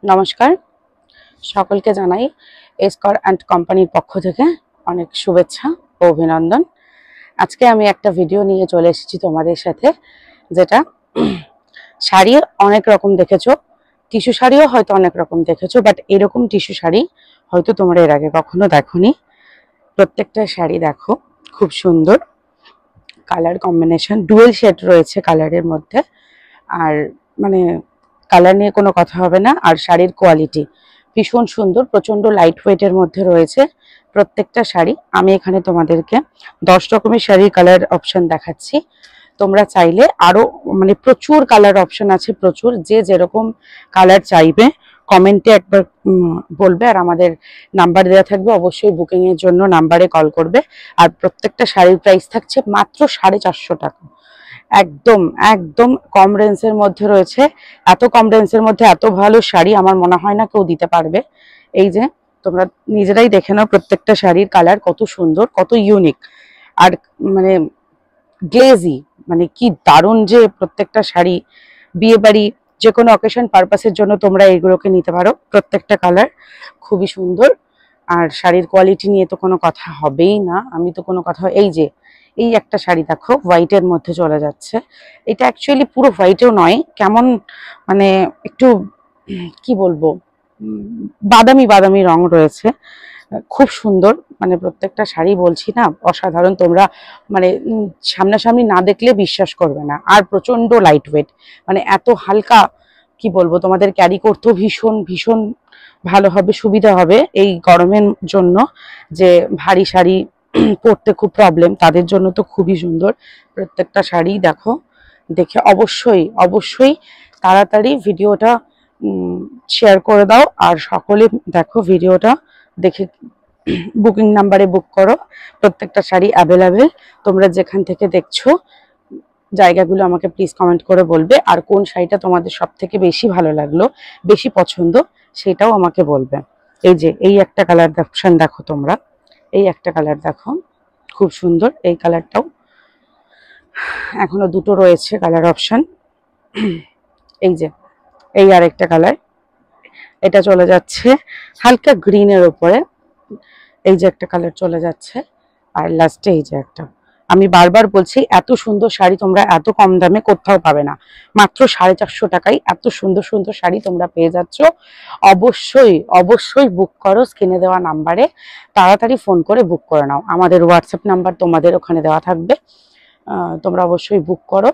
নমস্কার, সকলকে জানাই এসকর অ্যান্ড কোম্পানির পক্ষ থেকে অনেক শুভেচ্ছা ও অভিনন্দন। আজকে আমি একটা ভিডিও নিয়ে চলে এসেছি তোমাদের সাথে, যেটা শাড়ি অনেক রকম দেখেছো, টিস্যু শাড়িও হয়তো অনেক রকম দেখেছো, বাট এরকম টিস্যু শাড়ি হয়তো তোমরা এর আগে কখনো দেখোনি। প্রত্যেকটা শাড়ি দেখো, খুব সুন্দর কালার কম্বিনেশন, ডুয়েল শেড রয়েছে কালারের মধ্যে। আর মানে কালার নিয়ে কোনো কথা হবে না। আর শাড়ির কোয়ালিটি ভীষণ সুন্দর, প্রচন্ড লাইট ওয়েটের মধ্যে রয়েছে প্রত্যেকটা শাড়ি। আমি এখানে তোমাদেরকে 10 রকমের শাড়ির কালার অপশন দেখাচ্ছি। তোমরা চাইলে আরো প্রচুর কালার অপশন আছে, প্রচুর, যে যেরকম কালার চাইবে কমেন্টে একবার বলবে। আর আমাদের নাম্বার দেওয়া থাকবে, অবশ্যই বুকিং এর জন্য নাম্বারে কল করবে। আর প্রত্যেকটা শাড়ির প্রাইস থাকছে মাত্র 450 টাকা। একদম একদম কম রেঞ্জের মধ্যে রয়েছে। এত কম রেঞ্জের মধ্যে এত ভালো শাড়ি আমার মনে হয় না কেউ দিতে পারবে। এই যে তোমরা নিজেরাই দেখে নাও, প্রত্যেকটা শাড়ির কালার কত সুন্দর, কত ইউনিক। আর মানে গ্লেজি, কি দারুণ যে প্রত্যেকটা শাড়ি। বিয়ে বাড়ি যে কোনো অকেশন পারপাসের জন্য তোমরা এগুলোকে নিতে পারো। প্রত্যেকটা কালার খুবই সুন্দর। আর শাড়ির কোয়ালিটি নিয়ে তো কোনো কথা হবেই না, আমি তো কোনো কথা। এই যে এই একটা শাড়ি দেখো, হোয়াইটের মধ্যে চলে যাচ্ছে। এটা অ্যাকচুয়ালি পুরো হোয়াইটেও নয়, কেমন একটু কি বলবো, বাদামি বাদামি রং রয়েছে। খুব সুন্দর, প্রত্যেকটা শাড়ি বলছি না, অসাধারণ। তোমরা সামনাসামনি না দেখলে বিশ্বাস করবে না। আর প্রচন্ড লাইট ওয়েট, এত হালকা, কি বলবো, তোমাদের ক্যারি করতেও ভীষণ ভীষণ ভালো হবে, সুবিধা হবে এই গরমের জন্য। যে ভারী শাড়ি পরতে খুব প্রবলেম, তাদের জন্য তো খুবই সুন্দর প্রত্যেকটা শাড়ি। দেখো, দেখে অবশ্যই অবশ্যই তাড়াতাড়ি ভিডিওটা শেয়ার করে দাও। আর সকলে দেখো ভিডিওটা দেখে বুকিং নাম্বারে বুক করো। প্রত্যেকটা শাড়ি অ্যাভেলেবেল। তোমরা যেখান থেকে দেখছো জায়গাগুলো আমাকে প্লিজ কমেন্ট করে বলবে। আর কোন শাড়িটা তোমাদের সব থেকে বেশি ভালো লাগলো, বেশি পছন্দ, সেটাও আমাকে বলবে। এই যে এই একটা কালার অপশন দেখো তোমরা, এই একটা কালার দেখো, খুব সুন্দর। এই কালারটাও এখনো দুটো রয়েছে কালার অপশন। এই যে এই আর একটা কালার, এটা চলে যাচ্ছে হালকা গ্রিনের উপরে। এই যে একটা কালার চলে যাচ্ছে। আর লাস্টে এই যে একটা। আমি বারবার বলছি, এত সুন্দর শাড়ি তোমরা এত কম দামে কোথাও পাবে না। মাত্র 450 টাকায় এত সুন্দর সুন্দর শাড়ি তোমরা পেয়ে যাচ্ছ। অবশ্যই অবশ্যই বুক করো স্ক্রিনে দেওয়া নাম্বারে, তাড়াতাড়ি ফোন করে বুক করে নাও। আমাদের হোয়াটসঅ্যাপ নাম্বার তোমাদের ওখানে দেওয়া থাকবে, তোমরা অবশ্যই বুক করো।